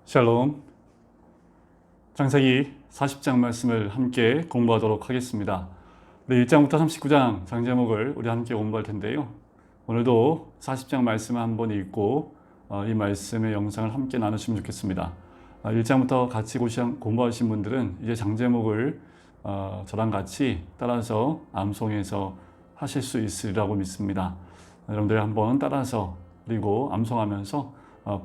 샬롬. 창세기 40장 말씀을 함께 공부하도록 하겠습니다. 우리 1장부터 39장 장 제목을 우리 함께 공부할 텐데요. 오늘도 40장 말씀을 한번 읽고 이 말씀의 영상을 함께 나누시면 좋겠습니다. 1장부터 같이 공부하신 분들은 이제 장 제목을 저랑 같이 따라서 암송해서 하실 수 있으리라고 믿습니다. 여러분들 한번 따라서 그리고 암송하면서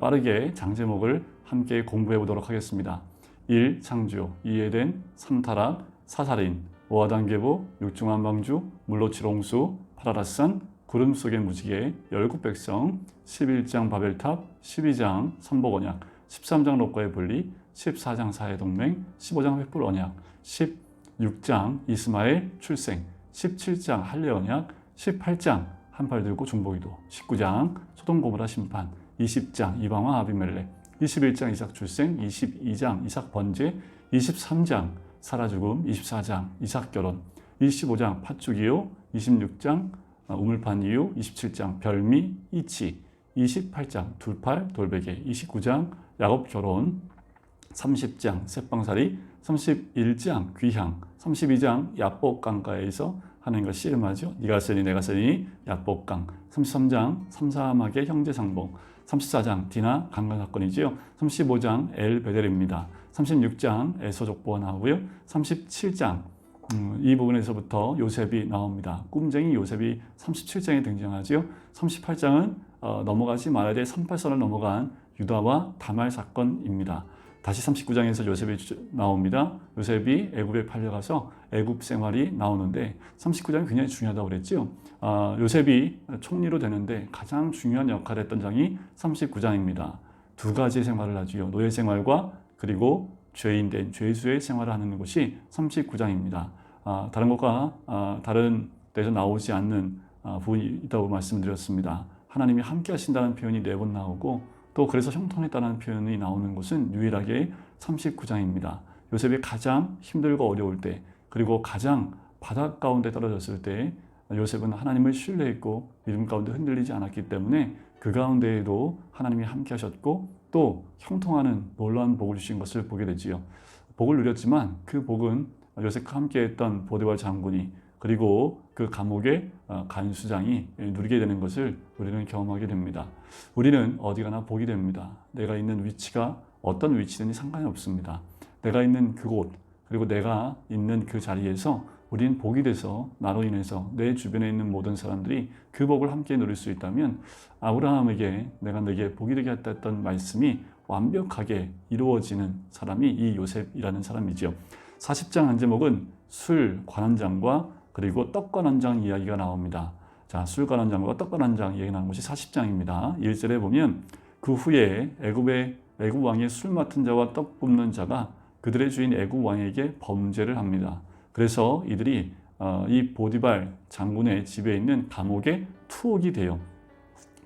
빠르게 장 제목을 함께 공부해 보도록 하겠습니다. 1. 창조, 2. 에덴, 3. 타락, 4. 살인, 5. 아담계보, 6. 중한방주, 물로칠 홍수, 8. 아라산, 구름 속의 무지개, 열국 백성, 11장 바벨탑, 12장 삼복 언약, 13장 롯과의 분리, 14장 사해 동맹, 15장 횃불 언약, 16장 이스마엘 출생, 17장 할례 언약, 18장 한팔 들고 중보기도, 19장 소돔 고모라 심판, 20장 이방왕 아비멜렉, 21장 이삭 출생, 22장 이삭 번제, 23장 사라 죽음, 24장 이삭 결혼, 25장 팥죽 이후, 26장 우물판 이후, 27장 별미 이치, 28장 둘팔 돌베개, 29장 야곱 결혼, 30장 셋방살이, 31장 귀향, 32장 야복 강가에서 하나님과 씨름하죠. 네가 쓰니 내가 쓰니 야복강, 33장 삼사막의 형제 상봉, 34장 디나 강간 사건이지요. 35장 엘베델입니다. 36장 에서 족보가 나오고요. 37장 이 부분에서부터 요셉이 나옵니다. 꿈쟁이 요셉이 37장에 등장하지요. 38장은 넘어가지 말아야 될 38선을 넘어간 유다와 다말 사건입니다. 다시 39장에서 요셉이 나옵니다. 요셉이 애굽에 팔려가서 애굽 생활이 나오는데 39장이 굉장히 중요하다고 그랬죠. 요셉이 총리로 되는데 가장 중요한 역할을 했던 장이 39장입니다. 두 가지 생활을 하지요. 노예 생활과 그리고 죄인된 죄수의 생활을 하는 곳이 39장입니다. 다른 것과 다른 데서 나오지 않는 부분이 있다고 말씀드렸습니다. 하나님이 함께 하신다는 표현이 4번 나오고 또 그래서 형통했다는 표현이 나오는 곳은 유일하게 39장입니다. 요셉이 가장 힘들고 어려울 때 그리고 가장 바닥 가운데 떨어졌을 때 요셉은 하나님을 신뢰했고 믿음 가운데 흔들리지 않았기 때문에 그 가운데에도 하나님이 함께 하셨고 또 형통하는 놀라운 복을 주신 것을 보게 되지요. 복을 누렸지만 그 복은 요셉과 함께 했던 보디발 장군이 그리고 그 감옥의 간수장이 누리게 되는 것을 우리는 경험하게 됩니다. 우리는 어디 가나 복이 됩니다. 내가 있는 위치가 어떤 위치든지 상관이 없습니다. 내가 있는 그곳 그리고 내가 있는 그 자리에서 우리는 복이 돼서 나로 인해서 내 주변에 있는 모든 사람들이 그 복을 함께 누릴 수 있다면 아브라함에게 내가 너에게 복이 되게 했던 말씀이 완벽하게 이루어지는 사람이 이 요셉이라는 사람이죠. 40장 한 제목은 술 관원장과 그리고 떡 관원장 이야기가 나옵니다. 자, 술 관원장과 떡 관원장 이야기 나오는 것이 40장입니다. 1절에 보면 그 후에 애굽 왕의 술 맡은 자와 떡 굽는 자가 그들의 주인 애굽 왕에게 범죄를 합니다. 그래서 이들이 이 보디발 장군의 집에 있는 감옥에 투옥이 돼요.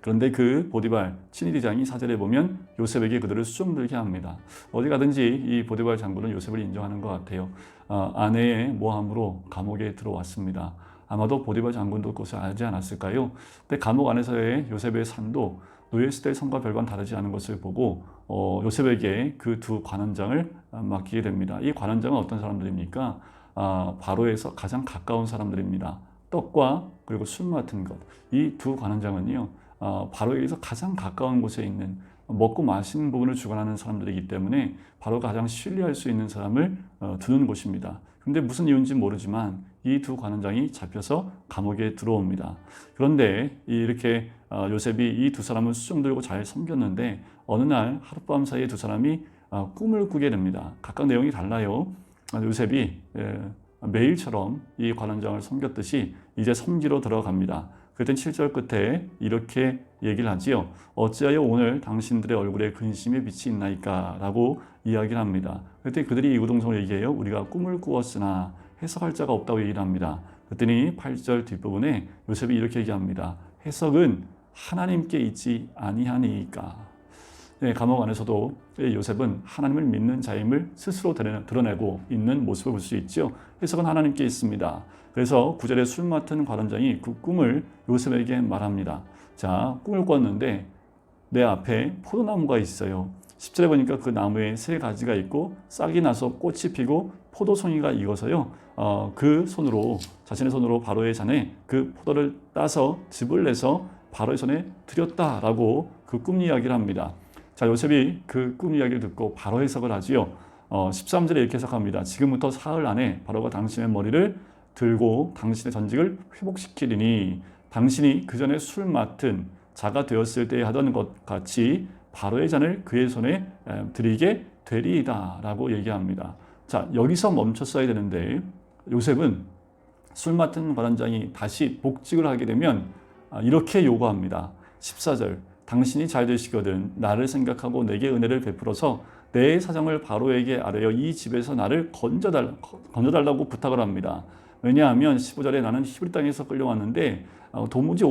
그런데 그 보디발 친위대장이 4절에 보면 요셉에게 그들을 수종들게 합니다. 어디 가든지 이 보디발 장군은 요셉을 인정하는 것 같아요. 아내의 모함으로 감옥에 들어왔습니다. 아마도 보디발 장군도 그것을 알지 않았을까요? 근데 감옥 안에서의 요셉의 삶도 노예했을 때의 삶과 별반 다르지 않은 것을 보고 요셉에게 그 두 관원장을 맡기게 됩니다. 이 관원장은 어떤 사람들입니까? 바로에서 가장 가까운 사람들입니다. 떡과 그리고 술 맡은 것. 이 두 관원장은요. 바로에게서 가장 가까운 곳에 있는 먹고 마시는 부분을 주관하는 사람들이기 때문에 바로가 가장 신뢰할 수 있는 사람을 두는 곳입니다. 그런데 무슨 이유인지 모르지만 이 두 관원장이 잡혀서 감옥에 들어옵니다. 그런데 이렇게 요셉이 이 두 사람을 수종들고 잘 섬겼는데 어느 날 하룻밤 사이에 두 사람이 꿈을 꾸게 됩니다. 각각 내용이 달라요. 요셉이 매일처럼 이 관원장을 섬겼듯이 이제 섬기러 들어갑니다. 그랬더니 7절 끝에 이렇게 얘기를 하지요. 어찌하여 오늘 당신들의 얼굴에 근심의 빛이 있나이까? 라고 이야기를 합니다. 그랬더니 그들이 이구동성을 얘기해요. 우리가 꿈을 꾸었으나 해석할 자가 없다고 얘기를 합니다. 그랬더니 8절 뒷부분에 요셉이 이렇게 얘기합니다. 해석은 하나님께 있지 아니하니까. 네, 감옥 안에서도 요셉은 하나님을 믿는 자임을 스스로 드러내고 있는 모습을 볼 수 있죠. 해석은 하나님께 있습니다. 그래서 9절에 술 맡은 관원장이 그 꿈을 요셉에게 말합니다. 자, 꿈을 꿨는데 내 앞에 포도나무가 있어요. 10절에 보니까 그 나무에 세 가지가 있고 싹이 나서 꽃이 피고 포도송이가 익어서요. 그 손으로 자신의 손으로 바로의 잔에 그 포도를 따서 즙을 내서 바로의 손에 드렸다라고 그 꿈 이야기를 합니다. 자, 요셉이 그 꿈 이야기를 듣고 바로 해석을 하지요. 13절에 이렇게 해석합니다. 지금부터 사흘 안에 바로가 당신의 머리를 들고 당신의 전직을 회복시키리니 당신이 그 전에 술 맡은 자가 되었을 때 하던 것 같이 바로의 잔을 그의 손에 드리게 되리이다 라고 얘기합니다. 자, 여기서 멈췄어야 되는데 요셉은 술 맡은 관원장이 다시 복직을 하게 되면 이렇게 요구합니다. 14절 당신이 잘 되시거든 나를 생각하고 내게 은혜를 베풀어서 내 사정을 바로에게 아뢰어 이 집에서 나를 건져달라고 부탁을 합니다. 왜냐하면 15절에 나는 히브리 땅에서 끌려왔는데 도무지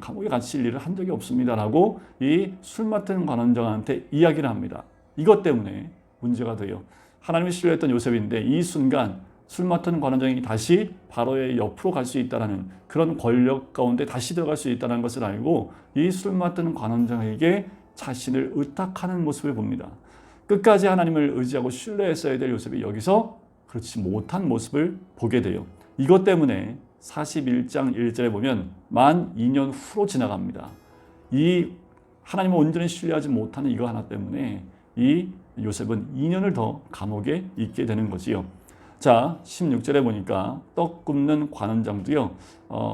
감옥에 갇힐 일을 한 적이 없습니다라고 이 술 맡은 관원장한테 이야기를 합니다. 이것 때문에 문제가 돼요. 하나님을 신뢰했던 요셉인데 이 순간 술 맡은 관원장이 다시 바로의 옆으로 갈 수 있다는 그런 권력 가운데 다시 들어갈 수 있다는 것을 알고 이 술 맡은 관원장에게 자신을 의탁하는 모습을 봅니다. 끝까지 하나님을 의지하고 신뢰했어야 될 요셉이 여기서 그렇지 못한 모습을 보게 돼요. 이것 때문에 41장 1절에 보면 만 2년 후로 지나갑니다. 이 하나님을 온전히 신뢰하지 못하는 이거 하나 때문에 이 요셉은 2년을 더 감옥에 있게 되는 거지요. 자, 16절에 보니까 떡 굽는 관원장도요,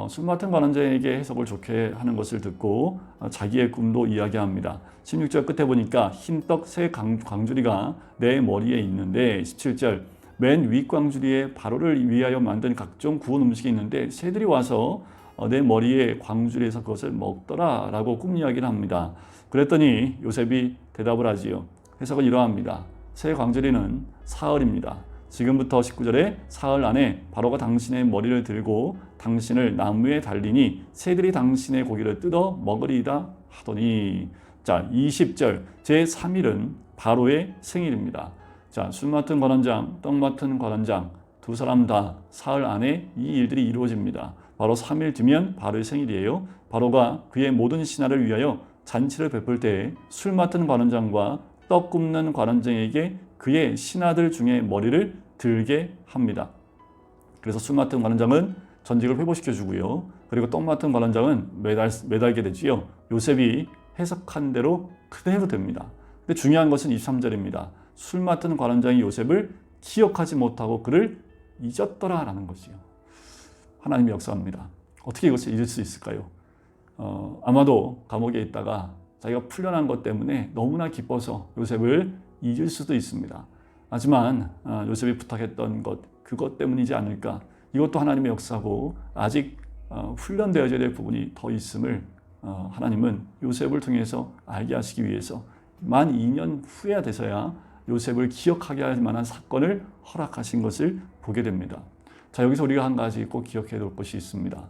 술 맡은 관원장에게 해석을 좋게 하는 것을 듣고 자기의 꿈도 이야기합니다. 16절 끝에 보니까 흰떡 세 광주리가 내 머리에 있는데 17절 맨 윗광주리에 바로를 위하여 만든 각종 구운 음식이 있는데 새들이 와서 내 머리에 광주리에서 그것을 먹더라 라고 꿈 이야기를 합니다. 그랬더니 요셉이 대답을 하지요. 해석은 이러합니다. 새 광주리는 사흘입니다. 지금부터 19절에 사흘 안에 바로가 당신의 머리를 들고 당신을 나무에 달리니 새들이 당신의 고기를 뜯어 먹으리이다 하더니 자 20절 제3일은 바로의 생일입니다. 자, 술 맡은 관원장, 떡 맡은 관원장 두 사람 다 사흘 안에 이 일들이 이루어집니다. 바로 3일 뒤면 바로의 생일이에요. 바로가 그의 모든 신하를 위하여 잔치를 베풀 때 술 맡은 관원장과 떡 굽는 관원장에게 그의 신하들 중에 머리를 들게 합니다. 그래서 술 맡은 관원장은 전직을 회복시켜 주고요. 그리고 떡 맡은 관원장은 매달게 되지요. 요셉이 해석한 대로 그대로 됩니다. 근데 중요한 것은 23절입니다. 술 맡은 관원장이 요셉을 기억하지 못하고 그를 잊었더라라는 것이요. 하나님의 역사입니다. 어떻게 이것을 잊을 수 있을까요? 아마도 감옥에 있다가 자기가 풀려난 것 때문에 너무나 기뻐서 요셉을 잊을 수도 있습니다. 하지만 요셉이 부탁했던 것, 그것 때문이지 않을까? 이것도 하나님의 역사고 아직 훈련되어져야 될 부분이 더 있음을 하나님은 요셉을 통해서 알게 하시기 위해서 만 2년 후에 돼서야 요셉을 기억하게 할 만한 사건을 허락하신 것을 보게 됩니다. 자, 여기서 우리가 한 가지 꼭 기억해야 될 것이 있습니다.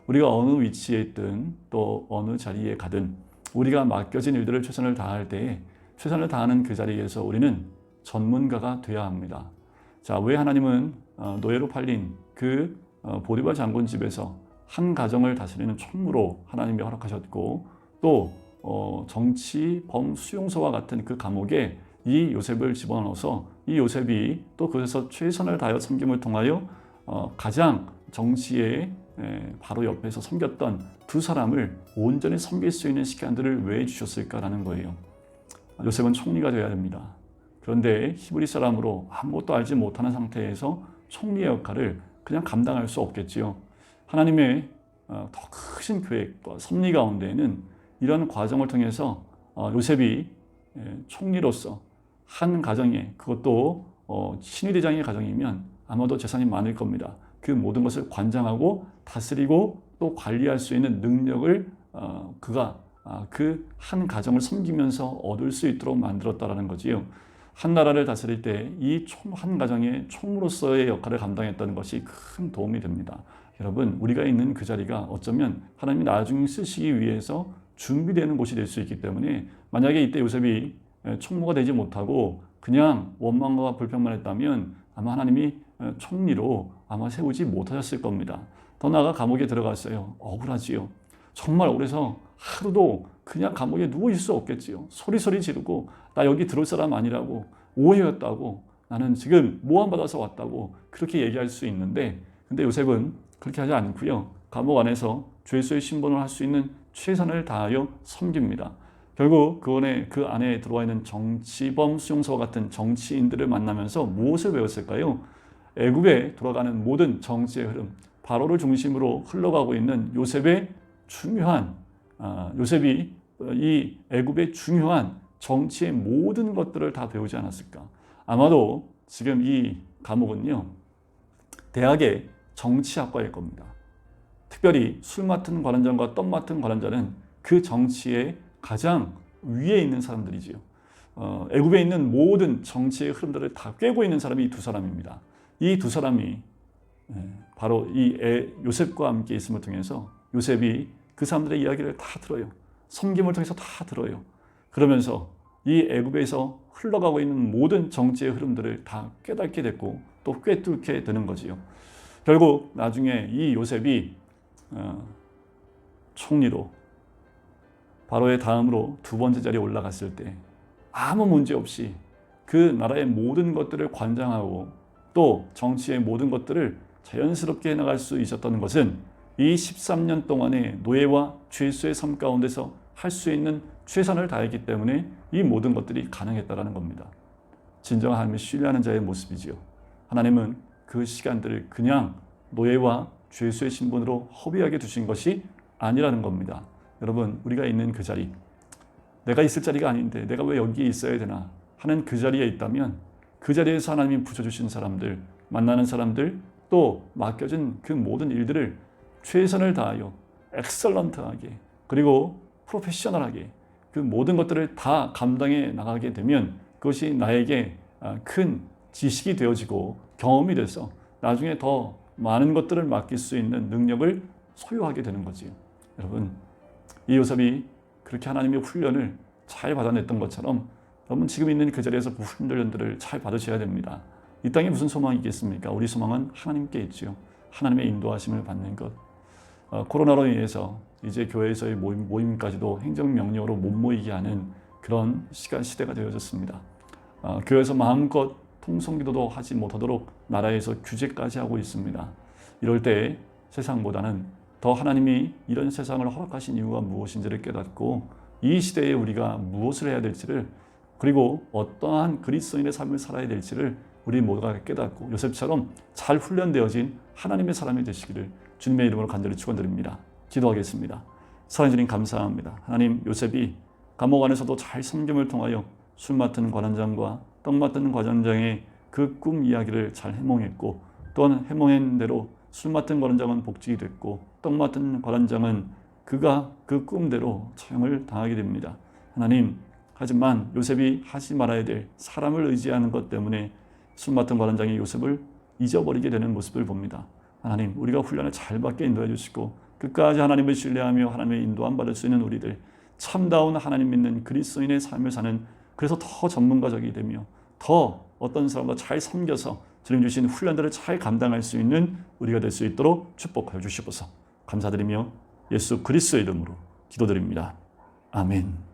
우리가 어느 위치에 있든 또 어느 자리에 가든 우리가 맡겨진 일들을 최선을 다할 때에 최선을 다하는 그 자리에서 우리는 전문가가 되어야 합니다. 자, 왜 하나님은 노예로 팔린 그 보디발 장군 집에서 한 가정을 다스리는 총무로 하나님이 허락하셨고 또 정치범 수용소와 같은 그 감옥에 이 요셉을 집어넣어서 이 요셉이 또 그래서 최선을 다하여 섬김을 통하여 가장 정치에 바로 옆에서 섬겼던 두 사람을 온전히 섬길 수 있는 시간들을 왜 주셨을까라는 거예요. 요셉은 총리가 되어야 됩니다. 그런데 히브리 사람으로 아무것도 알지 못하는 상태에서 총리의 역할을 그냥 감당할 수 없겠지요. 하나님의 더 크신 계획과 섭리 가운데에는 이런 과정을 통해서 요셉이 총리로서 한 가정에 그것도 신위대장의 가정이면 아마도 재산이 많을 겁니다. 그 모든 것을 관장하고 다스리고 또 관리할 수 있는 능력을 그가 그 한 가정을 섬기면서 얻을 수 있도록 만들었다라는 거지요. 한 나라를 다스릴 때 이 한 가정의 총으로서의 역할을 감당했다는 것이 큰 도움이 됩니다. 여러분, 우리가 있는 그 자리가 어쩌면 하나님이 나중에 쓰시기 위해서 준비되는 곳이 될 수 있기 때문에 만약에 이때 요셉이 총무가 되지 못하고 그냥 원망과 불평만 했다면 아마 하나님이 총리로 아마 세우지 못하셨을 겁니다. 더 나아가 감옥에 들어갔어요. 억울하지요. 정말 억울해서 하루도 그냥 감옥에 누워 있을 수 없겠지요. 소리소리 지르고 나 여기 들어올 사람 아니라고, 오해였다고, 나는 지금 모함받아서 왔다고 그렇게 얘기할 수 있는데, 근데 요셉은 그렇게 하지 않고요. 감옥 안에서 죄수의 신분을 할 수 있는 최선을 다하여 섬깁니다. 결국 그 안에 들어와 있는 정치범 수용소와 같은 정치인들을 만나면서 무엇을 배웠을까요? 애굽에 돌아가는 모든 정치의 흐름, 바로를 중심으로 흘러가고 있는 요셉이 이 애굽의 중요한 정치의 모든 것들을 다 배우지 않았을까? 아마도 지금 이 감옥은요, 대학의 정치학과일 겁니다. 특별히 술 맡은 관원장과 떡 맡은 관원장은 그 정치의 가장 위에 있는 사람들이지요. 애굽에 있는 모든 정치의 흐름들을 다 꿰고 있는 사람이 이 두 사람입니다. 이 두 사람이 바로 요셉과 함께 있음을 통해서 요셉이 그 사람들의 이야기를 다 들어요. 섬김을 통해서 다 들어요. 그러면서 이 애굽에서 흘러가고 있는 모든 정치의 흐름들을 다 깨닫게 됐고 또 꿰뚫게 되는 거지요. 결국 나중에 이 요셉이 총리로 바로의 다음으로 두 번째 자리에 올라갔을 때 아무 문제 없이 그 나라의 모든 것들을 관장하고 또 정치의 모든 것들을 자연스럽게 해나갈 수 있었던 것은 이 13년 동안의 노예와 죄수의 삶 가운데서 할 수 있는 최선을 다했기 때문에 이 모든 것들이 가능했다는 겁니다. 진정한 하나님을 신뢰하는 자의 모습이지요. 하나님은 그 시간들을 그냥 노예와 죄수의 신분으로 허비하게 두신 것이 아니라는 겁니다. 여러분, 우리가 있는 그 자리, 내가 있을 자리가 아닌데 내가 왜 여기에 있어야 되나 하는 그 자리에 있다면 그 자리에서 하나님이 붙여주신 사람들, 만나는 사람들, 또 맡겨진 그 모든 일들을 최선을 다하여 엑셀런트하게 그리고 프로페셔널하게 그 모든 것들을 다 감당해 나가게 되면 그것이 나에게 큰 지식이 되어지고 경험이 돼서 나중에 더 많은 것들을 맡길 수 있는 능력을 소유하게 되는 거지요. 여러분, 이 요셉이 그렇게 하나님의 훈련을 잘 받아냈던 것처럼 여러분 지금 있는 그 자리에서 그 훈련들을 잘 받으셔야 됩니다. 이 땅에 무슨 소망이 있겠습니까? 우리 소망은 하나님께 있지요. 하나님의 인도하심을 받는 것. 코로나로 인해서 이제 교회에서의 모임까지도 행정명령으로 못 모이게 하는 그런 시대가 되어졌습니다. 교회에서 마음껏 통성기도도 하지 못하도록 나라에서 규제까지 하고 있습니다. 이럴 때 세상보다는 더 하나님이 이런 세상을 허락하신 이유가 무엇인지를 깨닫고 이 시대에 우리가 무엇을 해야 될지를 그리고 어떠한 그리스도인의 삶을 살아야 될지를 우리 모두가 깨닫고 요셉처럼 잘 훈련되어진 하나님의 사람이 되시기를 주님의 이름으로 간절히 축원드립니다. 기도하겠습니다. 사랑해 주님 감사합니다. 하나님, 요셉이 감옥 안에서도 잘 섬김을 통하여 술 맡은 관원장과 떡 맡은 관원장의 그 꿈 이야기를 잘 해몽했고 또한 해몽한 대로 술 맡은 관원장은 복직이 됐고 떡 맡은 관원장은 그가 그 꿈대로 처형을 당하게 됩니다. 하나님, 하지만 요셉이 하지 말아야 될 사람을 의지하는 것 때문에 술 맡은 관원장이 요셉을 잊어버리게 되는 모습을 봅니다. 하나님, 우리가 훈련을 잘 받게 인도해 주시고 끝까지 하나님을 신뢰하며 하나님의 인도함 받을 수 있는 우리들, 참다운 하나님 믿는 그리스도인의 삶을 사는, 그래서 더 전문가적이 되며 더 어떤 사람과 잘 섬겨서 주님 주신 훈련들을 잘 감당할 수 있는 우리가 될 수 있도록 축복하여 주시옵소서. 감사드리며 예수 그리스도의 이름으로 기도드립니다. 아멘.